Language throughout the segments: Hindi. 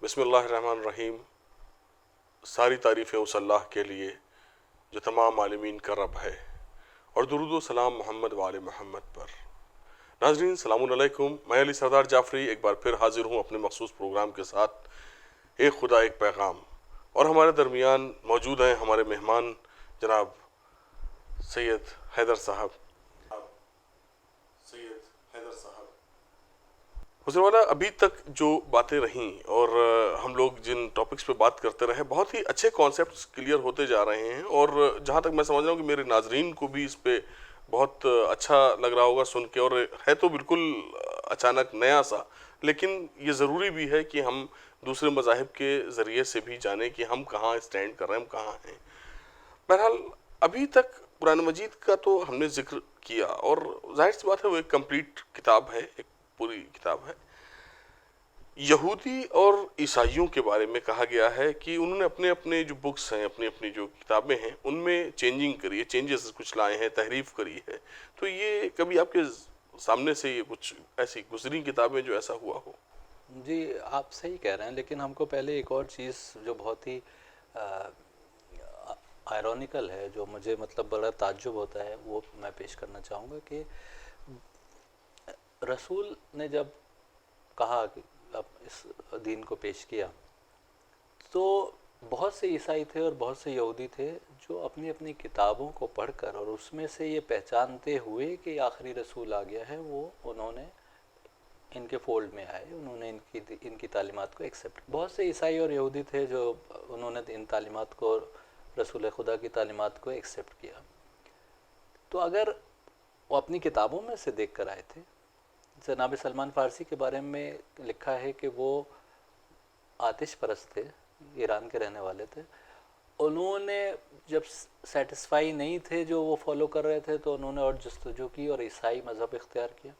बिस्मिल्लाहिर्रहमानिर्रहीम। सारी तारीफ़ें उस अल्लाह के लिए जो तमाम आलमीन का रब है, और दुरूद व सलाम मोहम्मद वाले मोहम्मद पर। नाज़रीन सलामुन अलैकुम, मैं अली सरदार जाफरी एक बार फिर हाजिर हूँ अपने मखसूस प्रोग्राम के साथ, एक खुदा एक पैगाम। और हमारे दरमियान मौजूद हैं हमारे मेहमान जनाब सैयद हैदर साहब। हुज़ूर वाला, अभी तक जो बातें रहीं और हम लोग जिन टॉपिक्स पे बात करते रहे, बहुत ही अच्छे कॉन्सेप्ट्स क्लियर होते जा रहे हैं। और जहाँ तक मैं समझ रहा हूँ कि मेरे नाजरीन को भी इस पे बहुत अच्छा लग रहा होगा सुन के। और है तो बिल्कुल अचानक नया सा, लेकिन ये ज़रूरी भी है कि हम दूसरे मज़ाहिब के ज़रिए से भी जानें कि हम कहाँ स्टैंड कर रहे हैं, हम कहाँ हैं। बहरहाल, अभी तक कुरान मजीद का तो हमने जिक्र किया, और जाहिर सी बात है वो एक कंप्लीट किताब है, एक पूरी किताब है। यहूदी और ईसाइयों के बारे में कहा गया है कि उन्होंने अपने अपने जो बुक्स हैं, अपनी अपनी जो किताबें हैं, उनमें चेंजिंग करी है, चेंजेस कुछ लाए हैं, तहरीफ करी है। तो ये कभी आपके सामने से ये कुछ ऐसी गुजरी किताबें जो ऐसा हुआ हो? जी, आप सही कह रहे हैं, लेकिन हमको पहले एक और चीज़ जो बहुत ही आयरॉनिकल है, जो मुझे मतलब बड़ा ताज्जुब होता है, वो मैं पेश करना चाहूँगा कि रसूल ने जब कहा कि अब इस दीन को पेश किया, तो बहुत से ईसाई थे और बहुत से यहूदी थे जो अपनी अपनी किताबों को पढ़कर और उसमें से ये पहचानते हुए कि आखिरी रसूल आ गया है, वो उन्होंने इनके फोल्ड में आए, उन्होंने इनकी तालीमात को एक्सेप्ट। बहुत से ईसाई और यहूदी थे जो उन्होंने इन तालीमात को, रसूल खुदा की तालीमात को एक्सेप्ट किया। तो अगर वो अपनी किताबों में से देख कर आए थे, जनाब सलमान फ़ारसी के बारे में लिखा है कि वो आतिश परस्त थे, ईरान के रहने वाले थे। उन्होंने जब सेटिस्फाई नहीं थे जो वो फॉलो कर रहे थे, तो उन्होंने और जस्तजू की और ईसाई मज़हब इख्तियार किया,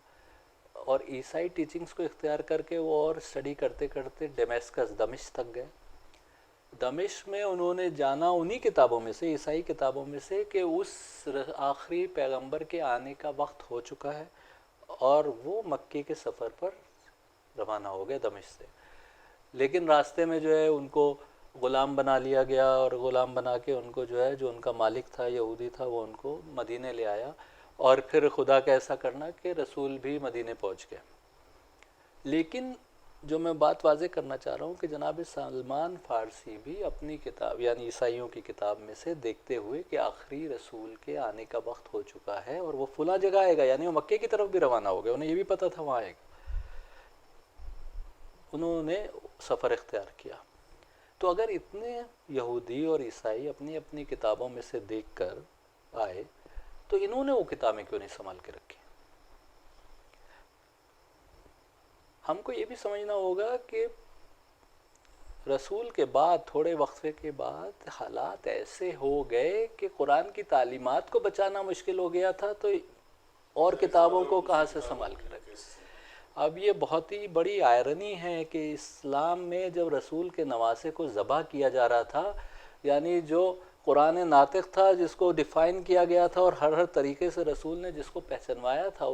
और ईसाई टीचिंग्स को इख्तियार करके वो और स्टडी करते करते दमिश्क तक गए। दमिश्क में उन्होंने जाना उन्हीं किताबों में से, ईसाई किताबों में से, कि उस आखिरी पैगंबर के आने का वक्त हो चुका है, और वो मक्के के सफ़र पर रवाना हो गए दमिश्क से। लेकिन रास्ते में जो है उनको ग़ुलाम बना लिया गया, और ग़ुलाम बना के उनको जो है, जो उनका मालिक था, यहूदी था, वो उनको मदीने ले आया। और फिर खुदा का ऐसा करना कि रसूल भी मदीने पहुंच गए। लेकिन जो मैं बात वाज़े करना चाह रहा हूँ कि जनाब सलमान फ़ारसी भी अपनी किताब, यानी ईसाइयों की किताब में से देखते हुए कि आखिरी रसूल के आने का वक्त हो चुका है और वो फुला जगह आएगा, यानी वो मक्के की तरफ भी रवाना हो गए, उन्हें ये भी पता था वहाँ आएगा, उन्होंने सफ़र इख्तियार किया। तो अगर इतने यहूदी और ईसाई अपनी अपनी किताबों में से देख कर आए, तो इन्होंने वो किताबें क्यों नहीं संभाल के रखी? हमको ये भी समझना होगा कि रसूल के बाद थोड़े वक्फे के बाद हालात ऐसे हो गए कि कुरान की तालीमात को बचाना मुश्किल हो गया था, तो और किताबों को कहाँ से संभाल के रखें? अब ये बहुत ही बड़ी आयरनी है कि इस्लाम में जब रसूल के नवासे को ज़बह किया जा रहा था, यानी जो कुरान नातिक था, जिसको डिफ़ाइन किया गया था और हर तरीके से रसूल ने जिसको पहचानवाया था,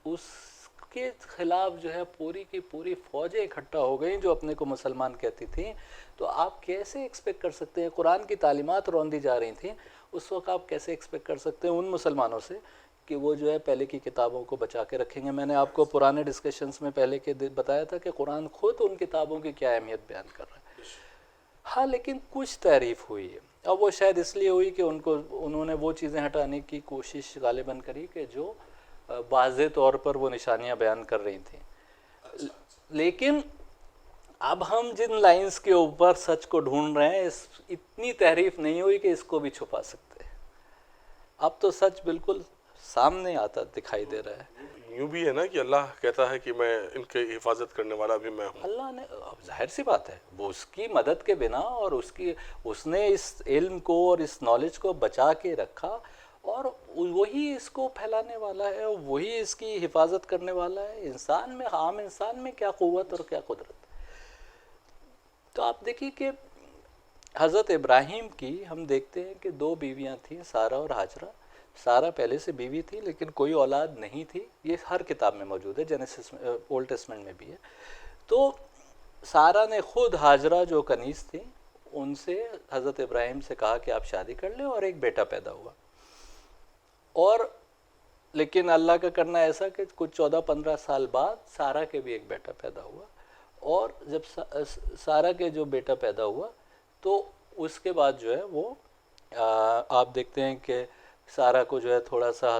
उसके ख़िलाफ़ जो है पूरी की पूरी फ़ौजें इकट्ठा हो गई जो अपने को मुसलमान कहती थी। तो आप कैसे एक्सपेक्ट कर सकते हैं, कुरान की तालीमात रौंदी जा रही थी उस वक्त, आप कैसे एक्सपेक्ट कर सकते हैं उन मुसलमानों से कि वो जो है पहले की किताबों को बचा के रखेंगे? मैंने आपको पुराने डिस्कशंस में पहले के बताया था कि कुरान खुद उन किताबों की क्या अहमियत बयान कर रहा है। हाँ, लेकिन कुछ तारीफ़ हुई है। अब वो शायद इसलिए हुई कि उन्होंने वो चीज़ें हटाने की कोशिश गालिबन करी कि जो वाज़े तौर पर वो निशानियाँ बयान कर रही थी। लेकिन अब हम जिन लाइंस के ऊपर सच को ढूंढ रहे हैं, इतनी तहरीफ नहीं हुई कि इसको भी छुपा सकते हैं। अब तो सच बिल्कुल सामने आता दिखाई दे रहा है। यूँ भी है ना कि अल्लाह कहता है कि मैं इनके हिफाजत करने वाला भी मैं हूँ। अल्लाह ने, जाहिर सी बात है, वो उसकी मदद के बिना और उसने इस इल्म को और इस नॉलेज को बचा के रखा, और वही इसको फैलाने वाला है, और वही इसकी हिफाजत करने वाला है। इंसान में, आम इंसान में क्या क़ुव्वत और क्या कुदरत। तो आप देखिए कि हज़रत इब्राहीम की हम देखते हैं कि 2 बीवियाँ थीं, सारा और हाजरा। सारा पहले से बीवी थी, लेकिन कोई औलाद नहीं थी। ये हर किताब में मौजूद है, जेनेसिस में, ओल्ड टेस्टमेंट में भी है। तो सारा ने खुद हाजरा जो कनीज़ थी उनसे हज़रत इब्राहिम से कहा कि आप शादी कर लें, और एक बेटा पैदा हुआ। और लेकिन अल्लाह का करना ऐसा कि कुछ 14-15 साल बाद सारा के भी एक बेटा पैदा हुआ। और जब सारा के जो बेटा पैदा हुआ तो उसके बाद जो है वो आप देखते हैं कि सारा को जो है थोड़ा सा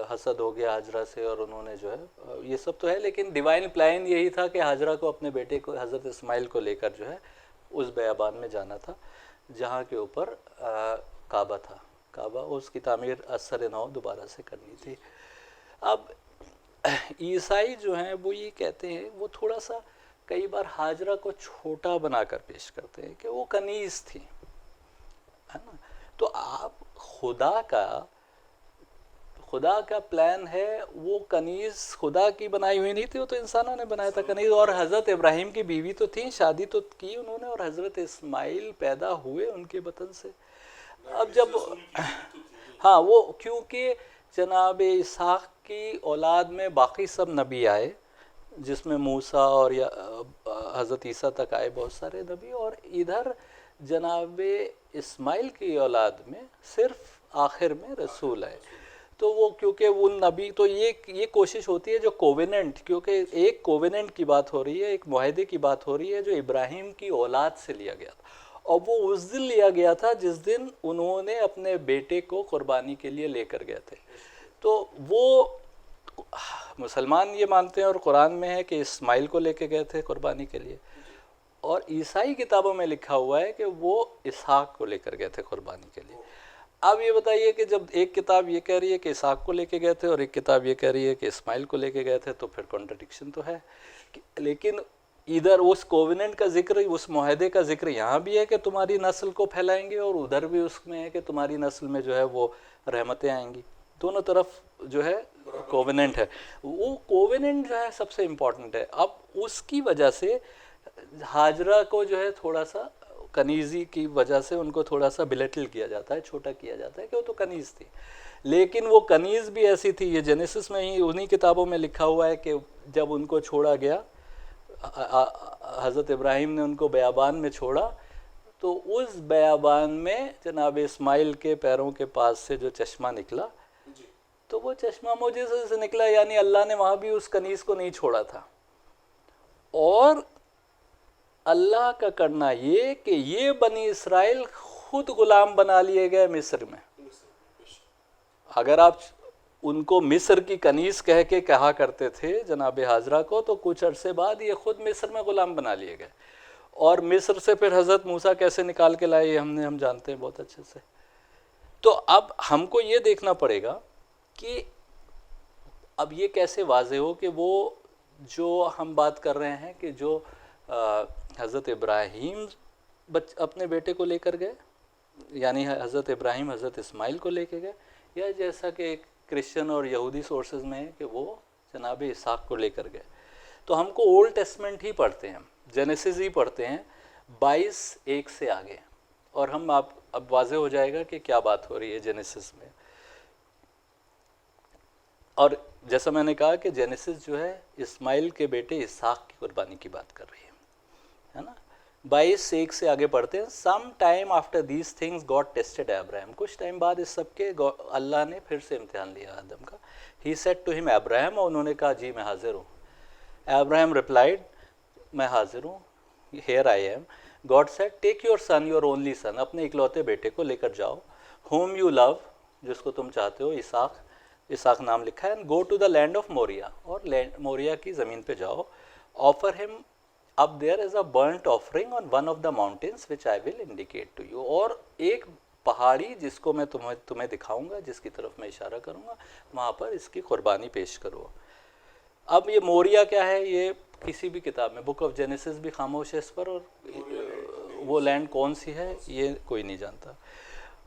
हसद हो गया हाजरा से, और उन्होंने जो है ये सब तो है, लेकिन डिवाइन प्लान यही था कि हाजरा को अपने बेटे को हज़रत इस्माइल को लेकर जो है उस बयाबान में जाना था जहाँ के ऊपर काबा था। काबा, उसकी तामीर असर नौ दोबारा से करनी थी। अब ईसाई जो हैं वो ये कहते हैं, वो थोड़ा सा कई बार हाजरा को छोटा बनाकर पेश करते हैं कि वो कनीज़ थी, है ना। तो आप खुदा का प्लान है, वो कनीज़ खुदा की बनाई हुई नहीं थी, वो तो इंसानों ने बनाया था कनीज़। और हज़रत इब्राहिम की बीवी तो थी, शादी तो की उन्होंने, और हज़रत इस्माइल पैदा हुए उनके वतन से। अब जब हाँ, वो क्योंकि जनाब इसहाक़ की औलाद में बाकी सब नबी आए, जिसमें मूसा और हज़रत ईसा तक आए बहुत सारे नबी, और इधर जनाब इस्माइल की औलाद में सिर्फ आखिर में रसूल आए। तो वो क्योंकि उन नबी, तो ये कोशिश होती है जो कोवेनेंट, क्योंकि एक कोवेनेंट की बात हो रही है, एक मुआहदे की बात हो रही है जो इब्राहिम की औलाद से लिया गया था, और वो उस दिन लिया गया था जिस दिन उन्होंने अपने बेटे को कुर्बानी के लिए लेकर गए थे। तो वो मुसलमान ये मानते हैं और कुरान में है कि इस्माइल को लेके गए थे कुर्बानी के लिए, और ईसाई किताबों में लिखा हुआ है कि वो इसहाक को लेकर गए थे कुर्बानी के लिए। अब ये बताइए कि जब एक किताब ये कह रही है कि इसहाक को लेके गए थे और एक किताब ये कह रही है कि इस्माइल को लेके गए थे, तो फिर कॉन्ट्रडिक्शन तो है। लेकिन इधर उस कोवेनेंट का जिक्र, उस मुआहदे का जिक्र यहाँ भी है कि तुम्हारी नस्ल को फैलाएंगे, और उधर भी उसमें है कि तुम्हारी नस्ल में जो है वो रहमतें आएंगी। दोनों तरफ जो है कोवेनेंट है। वो कोवेनेंट जो है सबसे इम्पॉर्टेंट है। अब उसकी वजह से हाजरा को जो है थोड़ा सा कनीज़ी की वजह से उनको थोड़ा सा बिलेटल किया जाता है, छोटा किया जाता है कि वो तो कनीज़ थी, लेकिन वो कनीज़ भी ऐसी थी। ये जेनेसिस में ही उन्हीं किताबों में लिखा हुआ है कि जब उनको छोड़ा गया, हज़रत इब्राहिम ने उनको बयाबान में छोड़ा, तो उस बयाबान में जनाब इस्माइल के पैरों के पास से जो चश्मा निकला, तो वो चश्मा मोजिज़े से निकला, यानी अल्लाह ने वहाँ भी उस कनीज़ को नहीं छोड़ा था। और अल्लाह का करना ये कि ये बनी इसराइल खुद गुलाम बना लिए गए मिस्र में। अगर आप उनको मिस्र की कनीज़ कह के कहा करते थे जनाब हाजरा को, तो कुछ अरसे बाद ये खुद मिस्र में ग़ुलाम बना लिए गए। और मिस्र से फिर हज़रत मूसा कैसे निकाल के लाए ये हम जानते हैं बहुत अच्छे से। तो अब हमको ये देखना पड़ेगा कि अब ये कैसे वाज़े हो कि वो जो हम बात कर रहे हैं कि जो हज़रत इब्राहीम अपने बेटे को लेकर गए, यानी हज़रत इब्राहीम हज़रत इस्माइल को लेके गए, या जैसा कि क्रिश्चियन और यहूदी सोर्सेज में है कि वो जनाब इसहाक को लेकर गए। तो हमको ओल्ड टेस्टमेंट ही पढ़ते हैं, जेनेसिस ही पढ़ते हैं 22:1 से आगे, और हम अब वाज़े हो जाएगा कि क्या बात हो रही है जेनेसिस में। और जैसा मैंने कहा कि जेनेसिस जो है इस्माइल के बेटे इसहाक की कुर्बानी की बात कर रही है ना। 22:1 से आगे पढ़ते हैं। Some time after these things God tested Abraham, कुछ टाइम बाद इस सब के अल्लाह ने फिर से इम्तिहान लिया आदम का। He said to him Abraham, और उन्होंने कहा जी मैं हाजिर हूँ। अब्राहम रिप्लाइड मैं हाजिर हूँ, here I am. God said take your son, your only son, अपने इकलौते बेटे को लेकर जाओ, होम यू लव, जिसको तुम चाहते हो, इसहाक नाम लिखा है, and go to the land of Moriah, और मोरिया की ज़मीन पे जाओ। Offer him up there is a burnt offering on one of the mountains which I will indicate to you, और एक पहाड़ी जिसको मैं तुम्हें दिखाऊंगा, जिसकी तरफ मैं इशारा करूंगा, वहाँ पर इसकी कुर्बानी पेश करो। अब ये मोरिया क्या है, ये किसी भी किताब में, बुक ऑफ जेनेसिस भी खामोश है इस पर, और वो लैंड कौन सी है ये कोई नहीं जानता।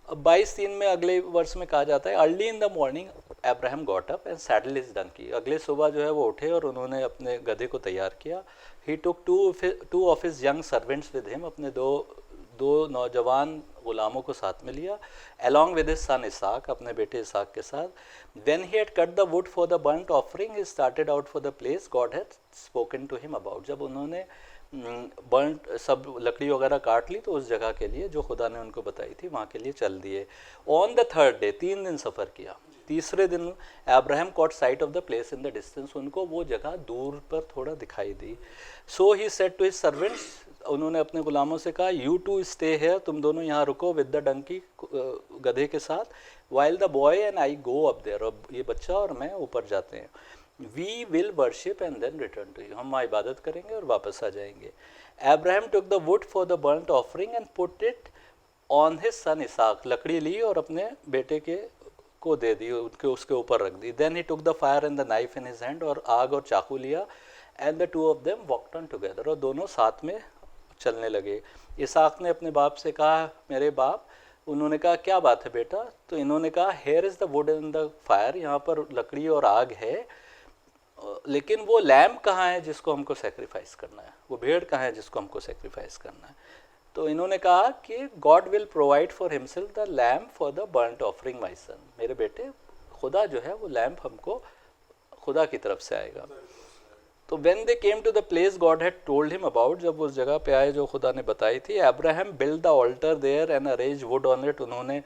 अब 22:3 में अगले वर्ष में कहा जाता है early in the morning Abraham got up and saddle is done की, अगले सुबह जो है वो उठे और उन्होंने अपने गधे को तैयार किया। He took two of his young servants with him, अपने दो नौजवान गुलामों को साथ में लिया, along with his son Isaac, अपने बेटे इसहाक के साथ। Then he had cut the wood for the burnt offering, he started out for the place God had spoken to him about, जब उन्होंने बर्nt सब लकड़ी वगैरह काट ली, तो उस जगह के लिए जो खुदा ने उनको बताई थी वहाँ के लिए चल दिए। ऑन द थर्ड डे, 3 दिन सफ़र किया, तीसरे दिन Abraham caught sight of the place in the distance, उनको वो जगह दूर पर थोड़ा दिखाई दी। So he said to his servants, उन्होंने अपने गुलामों से कहा, यू टू स्टे हेयर, तुम दोनों यहाँ रुको, विद द डंकी, गधे के साथ, while the boy and I go up there, अब ये बच्चा और मैं ऊपर जाते हैं, we will worship and then return to you, हम वहाँ इबादत करेंगे और वापस आ जाएंगे। Abraham took the wood for the burnt offering and put it on his son Isaac, लकड़ी ली और अपने बेटे के को दे दी, उसके ऊपर रख दी। Then he took the fire and the knife in his hand, और आग और चाकू लिया, and the two of them walked on together, और दोनों साथ में चलने लगे। इसाक ने अपने बाप से कहा, मेरे बाप, उन्होंने कहा क्या बात है बेटा, तो इन्होंने कहा, here is the would in the fire, यहाँ पर लकड़ी और आग है, लेकिन वो लैम्प कहाँ है जिसको हमको सेक्रीफाइस करना है, वो भेड़ कहाँ है जिसको हमको सेक्रीफाइस करना है। तो इन्होंने कहा कि God will provide for himself the lamb for the burnt offering my son, मेरे बेटे खुदा जो है वो लैम्प हमको खुदा की तरफ से आएगा। तो when they came to the place God had told him about, जब उस जगह पे आए जो खुदा ने बताई थी, Abraham build the altar there and arrange wood on it, उन्होंने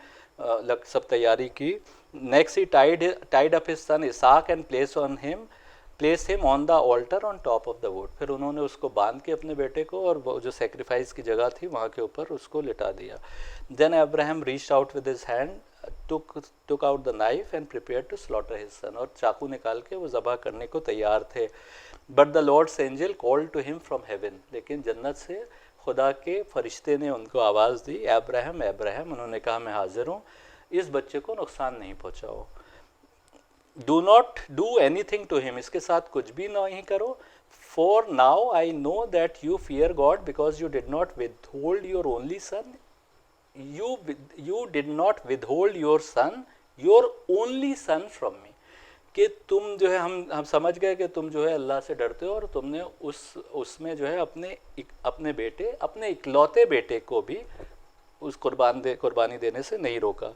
सब तैयारी की। Next he tied up his son Isaac and place him on the altar on top of the wood, फिर उन्होंने उसको बांध के अपने बेटे को, और वो जो सेक्रीफाइस की जगह थी वहाँ के ऊपर उसको लिटा दिया। Then Abraham reached out with his hand, took out the knife and prepared to slaughter his son, और चाकू निकाल के वो ज़बह करने को तैयार थे। But the Lord's angel called to him from heaven, लेकिन जन्नत से खुदा के फरिश्ते ने उनको आवाज़ दी, अब्राहम अब्राहम, उन्होंने कहा मैं हाजिर हूँ, इस बच्चे को नुकसान नहीं पहुँचाओ, do not do anything to him, इसके साथ कुछ भी नहीं करो, for now I know that you fear God because you did not withhold your only son, you did not withhold your son, your only son from me, कि तुम जो है हम समझ गए कि तुम जो है अल्लाह से डरते हो, और तुमने उसमें जो है अपने बेटे, अपने इकलौते बेटे को भी उस कुर्बानी देने से नहीं रोका।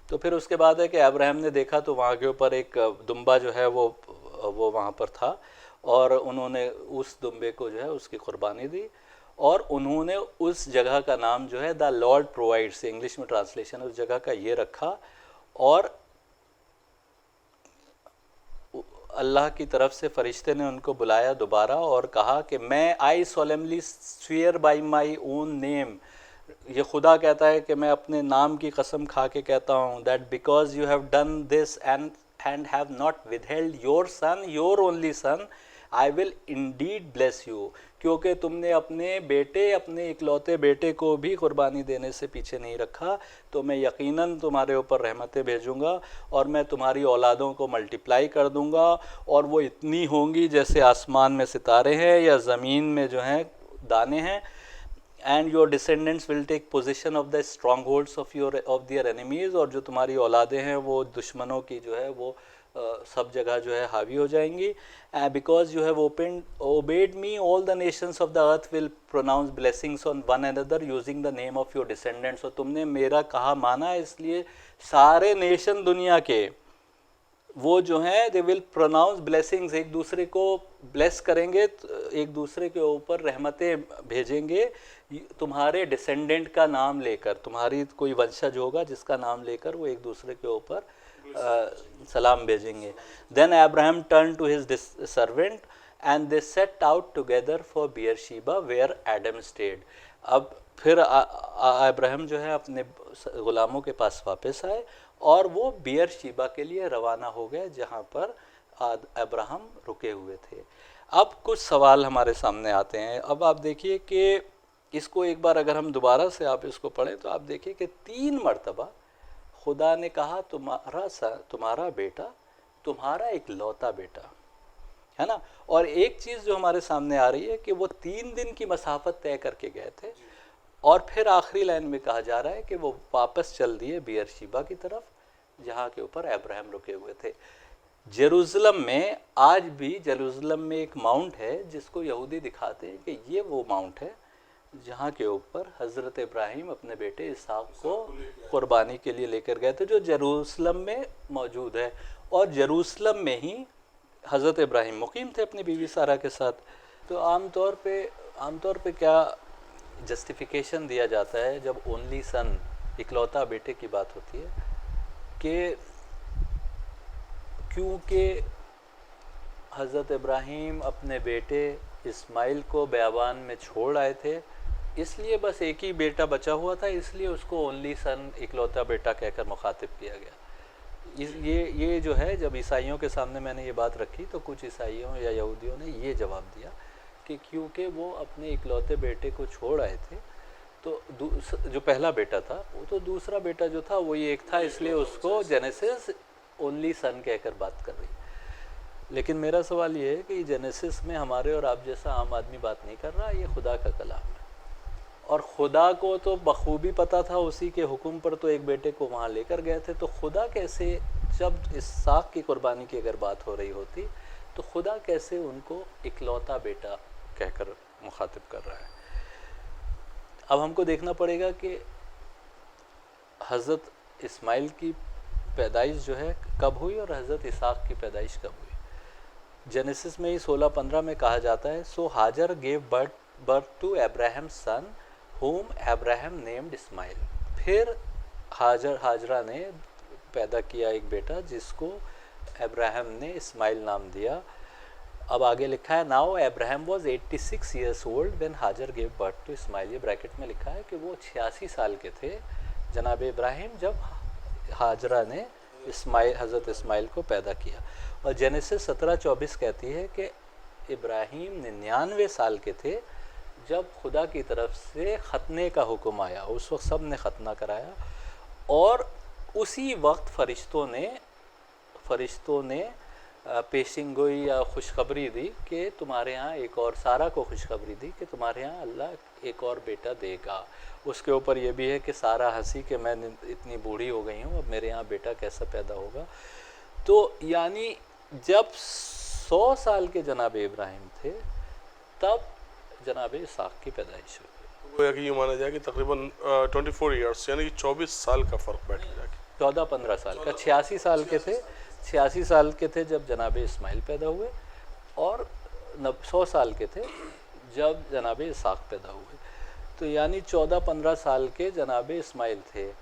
तो फिर उसके बाद है कि अब्राहम ने देखा तो वहाँ के ऊपर एक दुम्बा जो है वो वहाँ पर था, और उन्होंने उस दुम्बे को जो है उसकी कुर्बानी दी, और उन्होंने उस जगह का नाम जो है द लॉर्ड प्रोवाइड्स, इंग्लिश में ट्रांसलेशन उस जगह का ये रखा, और अल्लाह की तरफ से फरिश्ते ने उनको बुलाया दोबारा और कहा कि मैं I solemnly swear by my own name, ये खुदा कहता है कि मैं अपने नाम की कसम खा के कहता हूँ, that because you have done this and have not withheld your son, your only sun, I will Indeed bless you, क्योंकि तुमने अपने बेटे, अपने इकलौते बेटे को भी कुर्बानी देने से पीछे नहीं रखा, तो मैं यकीनन तुम्हारे ऊपर रहमतें भेजूंगा, और मैं तुम्हारी औलादों को मल्टीप्लाई कर दूंगा, और वो इतनी होंगी जैसे आसमान में सितारे हैं या ज़मीन में जो हैं दाने हैं, and your descendants will take position of the strongholds of their enemies, और जो तुम्हारी औलादें हैं वो दुश्मनों की जो है वो सब जगह जो है हावी हो जाएंगी। Because you have obeyed me, all the nations of the earth will pronounce blessings on one another using the name of your descendants, और तुमने मेरा कहा माना है, इसलिए सारे नेशन दुनिया के वो जो हैं दे विल प्रोनाउंस ब्लेसिंग्स, एक दूसरे को ब्लेस करेंगे, एक दूसरे के ऊपर रहमतें भेजेंगे तुम्हारे डिसेंडेंट का नाम लेकर, तुम्हारी कोई वंशज होगा जिसका नाम लेकर वो एक दूसरे के ऊपर सलाम भेजेंगे। Then Abraham turn to his servant and they set out together for Beersheba where Adam stayed. अब फिर अब्राहम जो है अपने गुलामों के पास वापस आए, और वो बियरशीबा के लिए रवाना हो गए जहाँ पर अब्राहम रुके हुए थे। अब कुछ सवाल हमारे सामने आते हैं। अब आप देखिए कि इसको एक बार अगर हम दोबारा से आप इसको पढ़ें तो आप देखिए कि 3 मरतबा खुदा ने कहा तुम्हारा बेटा, तुम्हारा इकलौता बेटा, है ना। और एक चीज़ जो हमारे सामने आ रही है कि वो 3 दिन की मसाफत तय करके गए थे, और फिर आखिरी लाइन में कहा जा रहा है कि वो वापस चल दिए बियरशीबा की तरफ जहाँ के ऊपर अब्राहम रुके हुए थे। जेरूसलम में आज भी जेरूसलम में एक माउंट है जिसको यहूदी दिखाते हैं कि ये वो माउंट है जहाँ के ऊपर हज़रत इब्राहिम अपने बेटे इसहाक को कुर्बानी के लिए लेकर गए थे, जो जेरूसलम में मौजूद है। और जेरूसलम में ही हज़रत इब्राहिम मुकीम थे अपनी बीवी सारा के साथ। तो आमतौर पे क्या जस्टिफिकेशन दिया जाता है जब ओनली सन, इकलौता बेटे की बात होती है, कि क्योंकि हज़रत इब्राहिम अपने बेटे इस्माइल को बेयाबान में छोड़ आए थे, इसलिए बस एक ही बेटा बचा हुआ था, इसलिए उसको ओनली सन, इकलौता बेटा कहकर मुखातिब किया गया। ये जो है, जब ईसाइयों के सामने मैंने ये बात रखी तो कुछ ईसाइयों या यहूदियों ने ये जवाब दिया कि क्योंकि वो अपने इकलौते बेटे को छोड़ आए थे, तो जो पहला बेटा था वो तो दूसरा बेटा जो था वो ये एक था, इसलिए उसको जेनेसिस ओनली सन कहकर बात कर रही। लेकिन मेरा सवाल ये है कि जेनेसिस में हमारे और आप जैसा आम आदमी बात नहीं कर रहा, ये खुदा का कलाम है, और खुदा को तो बखूबी पता था, उसी के हुक्म पर तो एक बेटे को वहाँ लेकर गए थे। तो खुदा कैसे, जब इसहाक की कुर्बानी की अगर बात हो रही होती, तो खुदा कैसे उनको इकलौता बेटा कहकर मुखातिब कर रहा है? अब हमको देखना पड़ेगा कि हज़रत इस्माइल की पैदाइश जो है कब हुई और हज़रत इसहाक की पैदाइश कब हुई। जेनेसिस में ही 16:15 में कहा जाता है, so Hagar gave birth to Abraham son whom Abraham named Ismail। फिर हाजरा ने पैदा किया एक बेटा जिसको अब्राहम ने इस्माइल नाम दिया। अब आगे लिखा है, now Abraham was 86 years old when हाजर गेव बर्थ टू इस्माइल। ये ब्रैकेट में लिखा है कि वो 86 साल के थे जनाब इब्राहिम जब हाजरा ने हज़रत इस्माइल को पैदा किया। और जेनेसिस 17:24 कहती है कि इब्राहिम 99 साल के थे जब खुदा की तरफ से खतने का हुक्म आया। उस वक्त सब ने खतना कराया, और उसी वक्त फरिश्तों ने पेशिंगोई या खुशखबरी दी कि तुम्हारे यहाँ एक और, सारा को खुशखबरी दी कि तुम्हारे यहाँ अल्लाह एक और बेटा देगा। उसके ऊपर ये भी है कि सारा हंसी कि मैं इतनी बूढ़ी हो गई हूँ, अब मेरे यहाँ बेटा कैसा पैदा होगा। तो यानी जब 100 साल के जनाब इब्राहिम थे तब जनाब इसहाक की पैदाइश हुई। गोया कि ये माना जाए कि तकरीबन 24 ईयर्स यानी कि 24 साल का फ़र्क बैठ गया। 14-15 साल का, 86 साल के थे, 86 साल के थे जब जनाब इस्माइल पैदा हुए, और 100 साल के थे जब जनाब इसहाक पैदा हुए। तो यानी 14-15 साल के जनाब इस्माइल थे।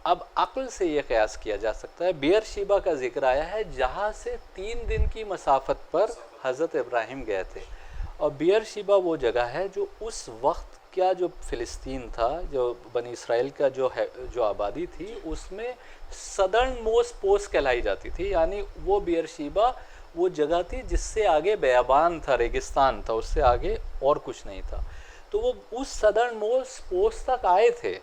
अब अक्ल से ये कयास किया जा सकता है, बेरशीबा का जिक्र आया है जहाँ से 3 दिन की मसाफत पर हज़रत इब्राहिम गए थे। और बेरशीबा वो जगह है जो उस वक्त क्या, जो फ़िलिस्तीन था, जो बनी इसराइल का जो आबादी थी, उसमें सदर्न मोस्ट पोस्ट कहलाई जाती थी। यानी वो बेरशीबा वो जगह थी जिससे आगे बयाबान था, रेगिस्तान था, उससे आगे और कुछ नहीं था। तो वो उस सदर्न मोस्ट पोस्ट तक आए थे,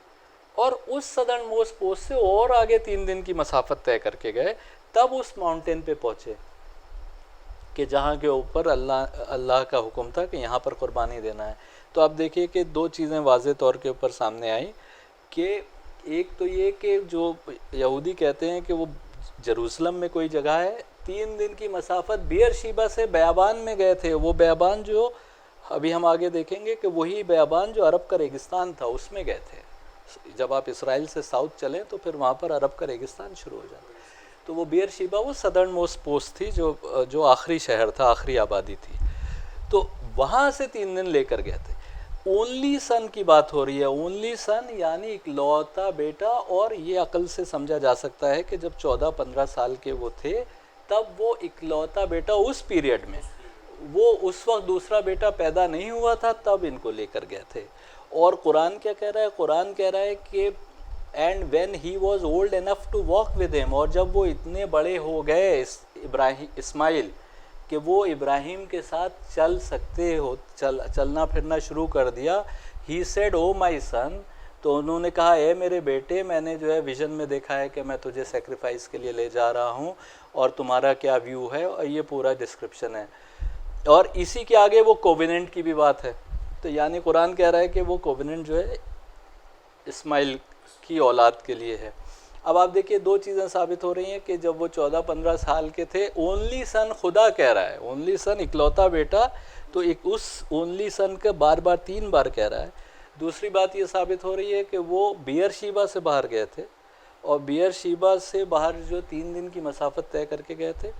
और उस सदर्न मोस्ट पोस्ट से और आगे 3 दिन की मसाफत तय करके गए, तब उस माउंटेन पे पहुँचे कि जहाँ के ऊपर अल्लाह का हुक्म था कि यहाँ पर कुर्बानी देना है। तो आप देखिए कि 2 चीज़ें वाज़े तौर के ऊपर सामने आई कि एक तो ये कि जो यहूदी कहते हैं कि वो जेरूसलम में कोई जगह है, 3 दिन की मसाफत बेरशीबा से बयाबान में गए थे। वो बयाबान जो अभी हम आगे देखेंगे कि वही बयाबान जो अरब का रेगिस्तान था उसमें गए थे। जब आप इसराइल से साउथ चलें तो फिर वहाँ पर अरब का रेगिस्तान शुरू हो जाता है। तो वो बेरशीबा वो सदर्न मोस्ट पोस्ट थी, जो आखिरी शहर था, आखिरी आबादी थी। तो वहाँ से 3 दिन लेकर गए थे। ओनली सन की बात हो रही है, ओनली सन यानी इकलौता बेटा। और ये अकल से समझा जा सकता है कि जब 14-15 साल के वो थे तब वो इकलौता बेटा उस पीरियड में, वो उस वक्त दूसरा बेटा पैदा नहीं हुआ था, तब इनको लेकर गए थे। और कुरान क्या कह रहा है? कुरान कह रहा है कि and when he was old enough to walk with him, और जब वो इतने बड़े हो गए इस्माइल कि वो इब्राहिम के साथ चल सकते हो, चलना फिरना शुरू कर दिया, ही सेड ओ माई सन, तो उन्होंने कहा ए मेरे बेटे, मैंने जो है विजन में देखा है कि मैं तुझे सेक्रीफाइस के लिए ले जा रहा हूँ, और तुम्हारा क्या व्यू है, और ये पूरा डिस्क्रिप्शन है। और इसी के आगे वो कोवेनेंट की भी बात है। तो यानी कुरान कह रहा है कि वो कोवेनेंट जो है इस्माइल की औलाद के लिए है। अब आप देखिए 2 चीज़ें साबित हो रही हैं कि जब वो 14-15 साल के थे, ओनली सन खुदा कह रहा है, ओनली सन इकलौता बेटा, तो एक उस ओनली सन के बार 3 बार कह रहा है। दूसरी बात ये साबित हो रही है कि वो बेरशीबा से बाहर गए थे, और बियर शीबा से बाहर जो 3 दिन की मसाफत तय करके गए थे।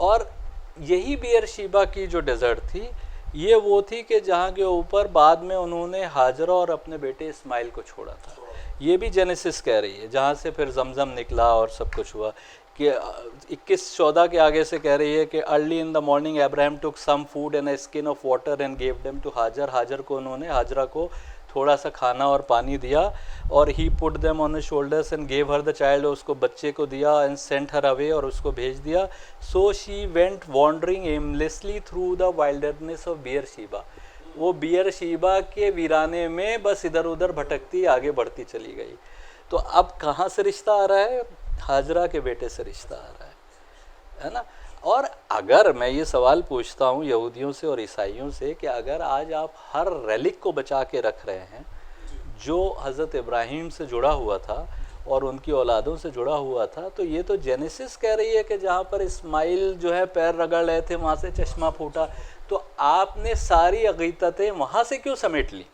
और यही बियर शीबा की जो डेजर्ट थी, ये वो थी कि जहाँ के ऊपर बाद में उन्होंने हाजरा और अपने बेटे इस्माइल को छोड़ा था। ये भी जेनेसिस कह रही है, जहाँ से फिर जमजम निकला और सब कुछ हुआ। कि 21:14 के आगे से कह रही है कि early in the morning Abraham took some food and a skin of water and gave them to Hagar. हाजर को उन्होंने, हाजरा को थोड़ा सा खाना और पानी दिया। और he put them on shoulders and gave her the child, उसको बच्चे को दिया, एंड सेंट हर अवे, और उसको भेज दिया। So she went wandering aimlessly through the wilderness of Beersheba. वो बियर शीबा के वीराने में बस इधर उधर भटकती आगे बढ़ती चली गई। तो अब कहाँ से रिश्ता आ रहा है? हाजरा के बेटे से रिश्ता आ रहा है ना। और अगर मैं ये सवाल पूछता हूँ यहूदियों से और ईसाइयों से कि अगर आज आप हर रेलिक को बचा के रख रहे हैं जो हज़रत इब्राहिम से जुड़ा हुआ था और उनकी औलादों से जुड़ा हुआ था, तो ये तो जेनेसिस कह रही है कि जहाँ पर इस्माइल जो है पैर रगड़ रहे थे वहाँ से चश्मा फूटा। तो आपने सारी अक़ीदतें वहाँ से क्यों समेट ली?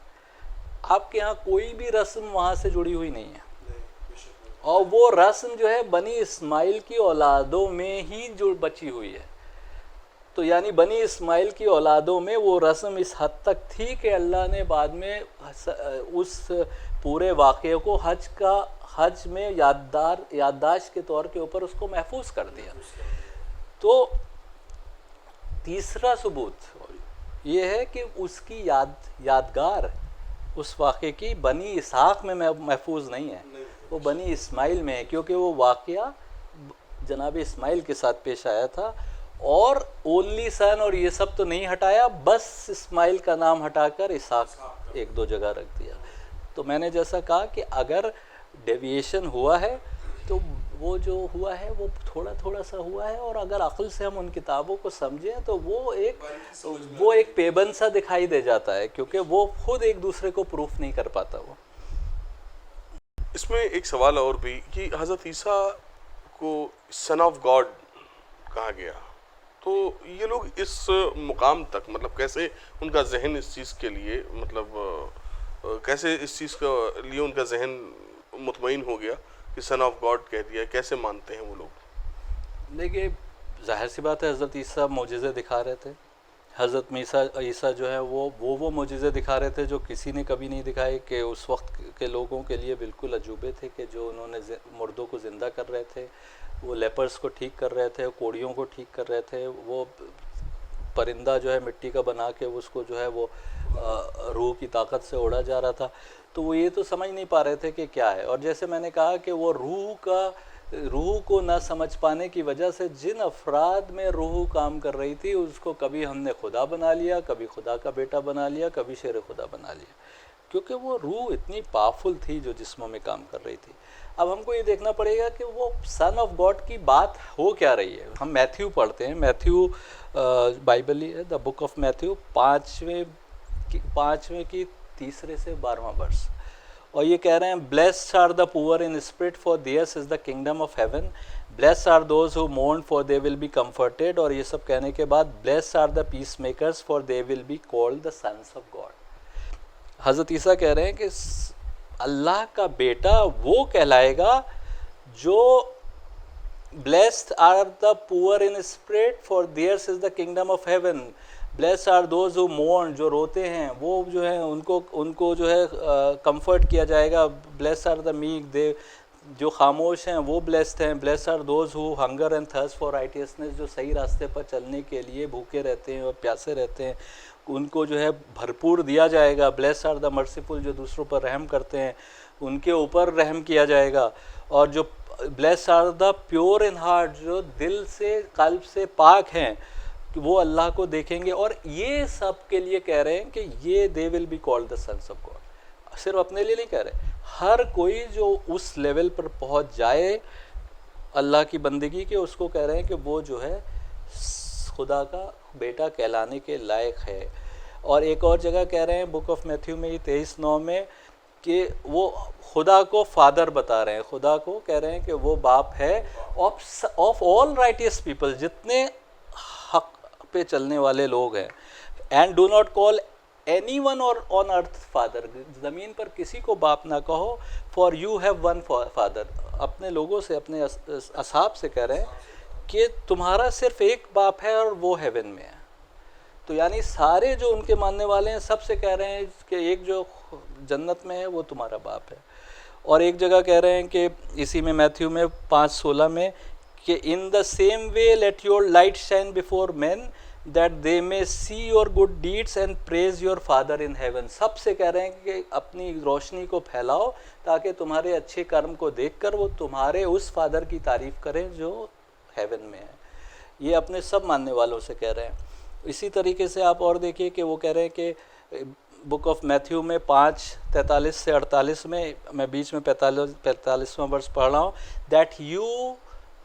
आपके यहाँ कोई भी रस्म वहाँ से जुड़ी हुई नहीं है। और वो रस्म जो है बनी इस्माइल की औलादों में ही जो बची हुई है। तो यानी बनी इस्माइल की औलादों में वो रस्म इस हद तक थी कि अल्लाह ने बाद में उस पूरे वाक़े को हज में याददाश्त के तौर के ऊपर उसको महफूज कर दिया। तो तीसरा सबूत ये है कि उसकी यादगार उस वाक़े की बनी इसहाक में महफूज नहीं है, वो बनी इस्माइल में है, क्योंकि वो वाक़या जनाब इस्माइल के साथ पेश आया था। और ओनली सन और ये सब तो नहीं हटाया, बस इस्माइल का नाम हटाकर इसहाक 1-2 जगह रख दिया। तो मैंने जैसा कहा कि अगर डेविएशन हुआ है तो वो जो हुआ है वो थोड़ा थोड़ा सा हुआ है, और अगर अक्ल से हम उन किताबों को समझें तो वो एक पेबन सा दिखाई दे जाता है, क्योंकि वो खुद एक दूसरे को प्रूफ नहीं कर पाता। वो इसमें एक सवाल और भी कि हज़रत ईसा को सन ऑफ गॉड कहा गया, तो ये लोग इस मुकाम तक मतलब कैसे उनका जहन इस चीज़ के लिए मतलब कैसे इस चीज़ के लिए उनका जहन मुतमईन हो गया कि सन ऑफ गॉड कह दिया, कैसे मानते हैं वो लोग? देखिए, जाहिर सी बात है हज़रत ईसा मोजिज़े दिखा रहे थे। हज़रत ईसा जो है वो मोजिज़े दिखा रहे थे जो किसी ने कभी नहीं दिखाए, कि उस वक्त के लोगों के लिए बिल्कुल अजूबे थे, कि जो उन्होंने मुर्दों को ज़िंदा कर रहे थे, वो लेपर्स को ठीक कर रहे थे, कोड़ियों को ठीक कर रहे थे, वो परिंदा जो है मिट्टी का बना के उसको जो है वो रूह की ताकत से उड़ा जा रहा था। तो वो ये तो समझ नहीं पा रहे थे कि क्या है। और जैसे मैंने कहा कि वो रूह को ना समझ पाने की वजह से जिन अफराद में रूह काम कर रही थी उसको कभी हमने खुदा बना लिया, कभी खुदा का बेटा बना लिया, कभी शेर खुदा बना लिया, क्योंकि वो रूह इतनी पावरफुल थी जो जिस्मों में काम कर रही थी। अब हमको ये देखना पड़ेगा कि वो सन ऑफ गॉड की बात हो क्या रही है। हम मैथ्यू पढ़ते हैं, मैथ्यू बाइबल ही है, द बुक ऑफ मैथ्यू 5वें की 3 से 12वां वर्ष, और ये कह रहे हैं blessed are the poor in spirit for theirs is the kingdom of heaven, blessed are those who mourn for they will be comforted. और ये सब कहने के बाद blessed are the peacemakers for they will be called the sons of God. हज़रत ईसा कह रहे हैं कि अल्लाह का बेटा वो कहलाएगा जो blessed are the poor in spirit for theirs is the kingdom of heaven, blessed are those who mourn, जो रोते हैं वो जो है उनको जो है कंफर्ट किया जाएगा, ब्लेस्ड आर द मीक, दे जो खामोश हैं वो ब्लेस्ड हैं, blessed are those who hunger and thirst for righteousness, जो सही रास्ते पर चलने के लिए भूखे रहते हैं और प्यासे रहते हैं उनको जो है भरपूर दिया जाएगा, ब्लेस्ड आर द मर्सीफुल, जो दूसरों पर रहम करते हैं उनके ऊपर रहम किया जाएगा, और जो blessed are the pure in heart, जो दिल से कल्ब से पाक हैं वो अल्लाह को देखेंगे। और ये सब के लिए कह रहे हैं कि ये they will be called the sons of God. सिर्फ अपने लिए नहीं कह रहे, हर कोई जो उस लेवल पर पहुंच जाए अल्लाह की बंदगी के, उसको कह रहे हैं कि वो जो है खुदा का बेटा कहलाने के लायक है। और एक और जगह कह रहे हैं बुक ऑफ मैथ्यू में 23:9 में कि वो खुदा को फादर बता रहे हैं, खुदा को कह रहे हैं कि वो बाप है ऑफ ऑल राइटियस पीपल, जितने हक पे चलने वाले लोग हैं। And do not call anyone or on earth father, ज़मीन पर किसी को बाप ना कहो, for you have one father, अपने लोगों से, अपने असहाब से कह रहे हैं कि तुम्हारा सिर्फ एक बाप है और वो हेवन में है। तो यानी सारे जो उनके मानने वाले हैं सबसे कह रहे हैं कि एक जो जन्नत में है वो तुम्हारा बाप है। और एक जगह कह रहे हैं कि इसी में मैथ्यू में 5:16 में कि in the same way let your light shine before man that they may see your good deeds and praise your father in haven. सबसे कह रहे हैं कि अपनी रोशनी को फैलाओ ताकि तुम्हारे अच्छे कर्म को देखकर वो तुम्हारे उस फादर की तारीफ करें जो हेवन में है। ये अपने सब मानने वालों से कह रहे हैं। इसी तरीके से आप और देखिए कि वो कह रहे हैं कि बुक ऑफ मैथ्यू में 5:43 से 48 में, मैं बीच में 45वां वर्ष पढ़ रहा हूँ, that you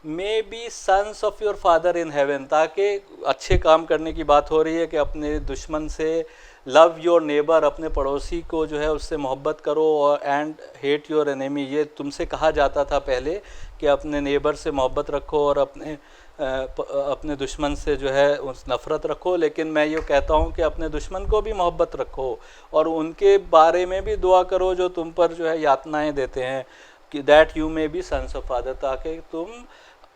may be sons of your father in heaven, ताकि अच्छे काम करने की बात हो रही है कि अपने दुश्मन से, लव योर नेबर, अपने पड़ोसी को जो है उससे मोहब्बत करो, और एंड हेट योर एनिमी। ये तुमसे कहा जाता था पहले कि अपने नेबर से मोहब्बत रखो और अपने दुश्मन से जो है उस नफ़रत रखो, लेकिन मैं ये कहता हूँ कि अपने दुश्मन को भी मोहब्बत रखो और उनके बारे में भी दुआ करो जो तुम पर जो है यातनाएं देते हैं, कि that you may be sons of father, ताकि तुम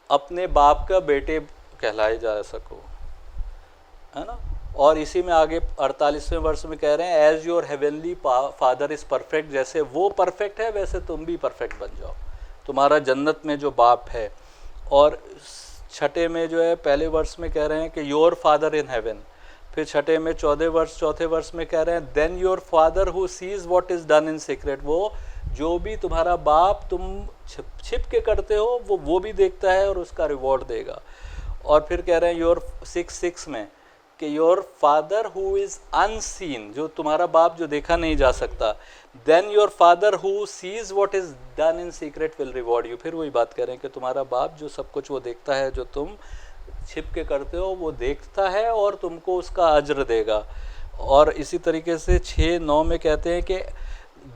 अपने बाप का बेटे कहलाए जा सको, है ना। और इसी में आगे 48वें वर्ष में कह रहे हैं as your heavenly father is perfect, जैसे वो परफेक्ट है वैसे तुम भी परफेक्ट बन जाओ, तुम्हारा जन्नत में जो बाप है। और छठे में जो है पहले वर्ष में कह रहे हैं कि योर फादर इन हेवन, फिर छठे में चौथे वर्ष में कह रहे हैं then your father who sees what is done in secret, वो जो भी तुम्हारा बाप तुम छिप के करते हो वो भी देखता है और उसका रिवॉर्ड देगा। और फिर कह रहे हैं योर 6:6 में कि your father who is unseen, जो तुम्हारा बाप जो देखा नहीं जा सकता, then your father who sees what is done in secret will reward you. फिर वही बात करें कि तुम्हारा बाप जो सब कुछ वो देखता है, जो तुम छिप के करते हो वो देखता है और तुमको उसका अज्र देगा। और इसी तरीके से 6:9 में कहते हैं कि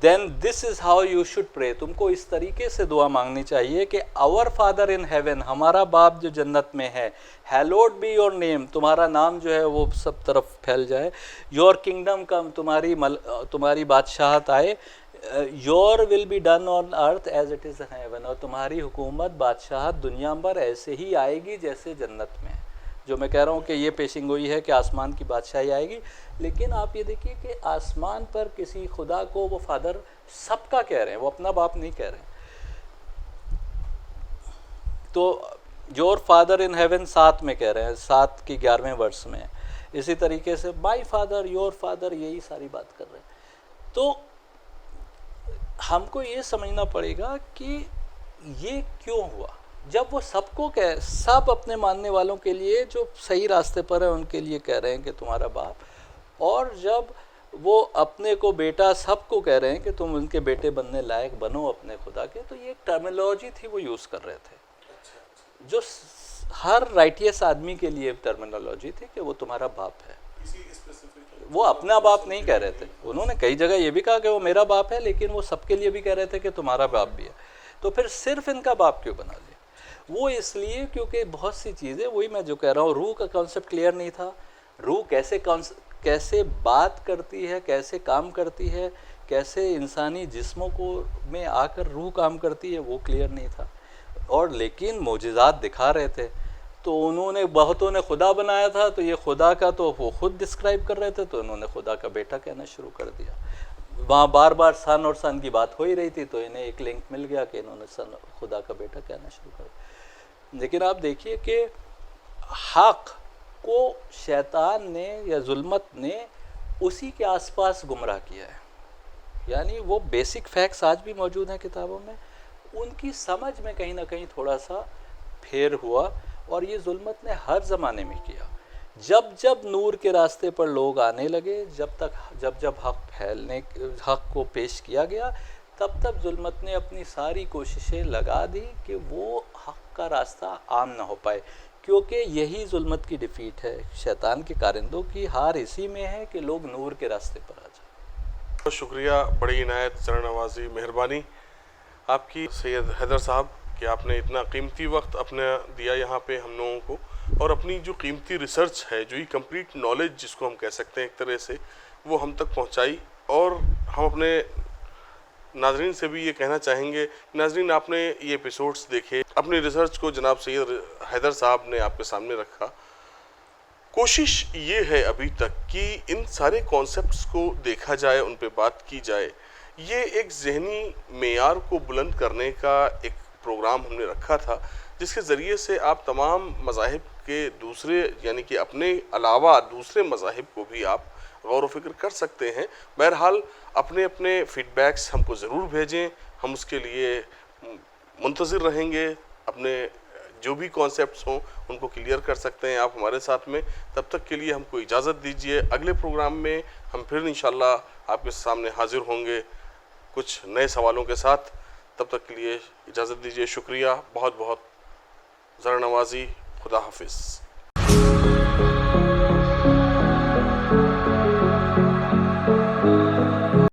then this is how you should pray, तुमको इस तरीके से दुआ मांगनी चाहिए कि आवर फादर इन हेवन, हमारा बाप जो जन्नत में है, हैलोड बी योर नेम, तुम्हारा नाम जो है वो सब तरफ फैल जाए, योर किंगडम कम, तुम्हारी बादशाहत आए, your will be done on earth as it is in heaven, और तुम्हारी हुकूमत बादशाहत दुनिया पर ऐसे ही आएगी जैसे जन्नत में। जो मैं कह रहा हूँ कि ये पेशिंग गोई है कि आसमान की बादशाही आएगी, लेकिन आप ये देखिए कि आसमान पर किसी खुदा को वो फादर सबका कह रहे हैं, वो अपना बाप नहीं कह रहे हैं। तो योर फादर इन हेवन 7 में कह रहे हैं, 7 की 11वें वर्ष में। इसी तरीके से माई फादर, योर फादर, यही सारी बात कर रहे हैं। तो हमको ये समझना पड़ेगा कि ये क्यों हुआ, जब वो सबको सब अपने मानने वालों के लिए जो सही रास्ते पर है उनके लिए कह रहे हैं कि तुम्हारा बाप, और जब वो अपने को बेटा सबको कह रहे हैं कि तुम उनके बेटे बनने लायक बनो अपने खुदा के, तो ये एक टर्मिनोलॉजी थी वो यूज़ कर रहे थे जो हर राइटियस आदमी के लिए टर्मिनोलॉजी थी कि वो तुम्हारा बाप है। वो अपना बाप नहीं कह रहे थे, उन्होंने कई जगह ये भी कहा कि वो मेरा बाप है, लेकिन वो सबके लिए भी कह रहे थे कि तुम्हारा बाप भी है। तो फिर सिर्फ इनका बाप क्यों बना लिया? वो इसलिए क्योंकि बहुत सी चीज़ें, वही मैं जो कह रहा हूँ, रूह का कॉन्सेप्ट क्लियर नहीं था। रूह कैसे बात करती है, कैसे काम करती है, कैसे इंसानी जिस्मों को में आकर रूह काम करती है, वो क्लियर नहीं था। और लेकिन मोजिज़ात दिखा रहे थे, तो उन्होंने, बहुतों ने खुदा बनाया था, तो ये खुदा का तो वो खुद डिस्क्राइब कर रहे थे, तो उन्होंने खुदा का बेटा कहना शुरू कर दिया। वहाँ बार बार सन और सन की बात हो ही रही थी, तो इन्हें एक लिंक मिल गया कि इन्होंने सन, खुदा का बेटा कहना शुरू कर दिया। लेकिन आप देखिए कि हक को शैतान ने या जुल्मत ने उसी के आसपास गुमराह किया है। यानी वो बेसिक फैक्ट्स आज भी मौजूद हैं किताबों में, उनकी समझ में कहीं ना कहीं थोड़ा सा फेर हुआ, और ये जुल्मत ने हर ज़माने में किया। जब जब नूर के रास्ते पर लोग आने लगे, जब हक को पेश किया गया, तब तब जुल्मत ने अपनी सारी कोशिशें लगा दी कि वो हक का रास्ता आम ना हो पाए, क्योंकि यही जुल्मत की डिफीट है। शैतान के कारिंदों की हार इसी में है कि लोग नूर के रास्ते पर आ जाए। बहुत शुक्रिया, बड़ी इनायत, चरण नवाजी, मेहरबानी आपकी सैयद हैदर साहब कि आपने इतना कीमती वक्त अपने दिया यहाँ पे हम लोगों को, और अपनी जो कीमती रिसर्च है, जो ये कंप्लीट नॉलेज जिसको हम कह सकते हैं एक तरह से, वो हम तक पहुंचाई। और हम अपने नाजरीन से भी ये कहना चाहेंगे, नाजरीन आपने ये एपिसोड्स देखे, अपनी रिसर्च को जनाब सैयद हैदर साहब ने आपके सामने रखा। कोशिश ये है अभी तक कि इन सारे कॉन्सेप्ट्स को देखा जाए, उन पे बात की जाए। ये एक ज़हनी मेयार को बुलंद करने का एक प्रोग्राम हमने रखा था, जिसके ज़रिए से आप तमाम मज़ाहिब के दूसरे यानी कि अपने अलावा दूसरे मज़ाहिब को भी आप गौर व फिक्र कर सकते हैं। बहरहाल अपने अपने फ़ीडबैक्स हमको ज़रूर भेजें, हम उसके लिए मुंतज़िर रहेंगे। अपने जो भी कॉन्सेप्ट्स हों उनको क्लियर कर सकते हैं आप हमारे साथ में। तब तक के लिए हमको इजाज़त दीजिए। अगले प्रोग्राम में हम फिर इंशाल्लाह आपके सामने हाजिर होंगे कुछ नए सवालों के साथ। तब तक के लिए इजाज़त दीजिए। शुक्रिया बहुत बहुत। ज़रा नवाज़ी। खुदा हाफिज़।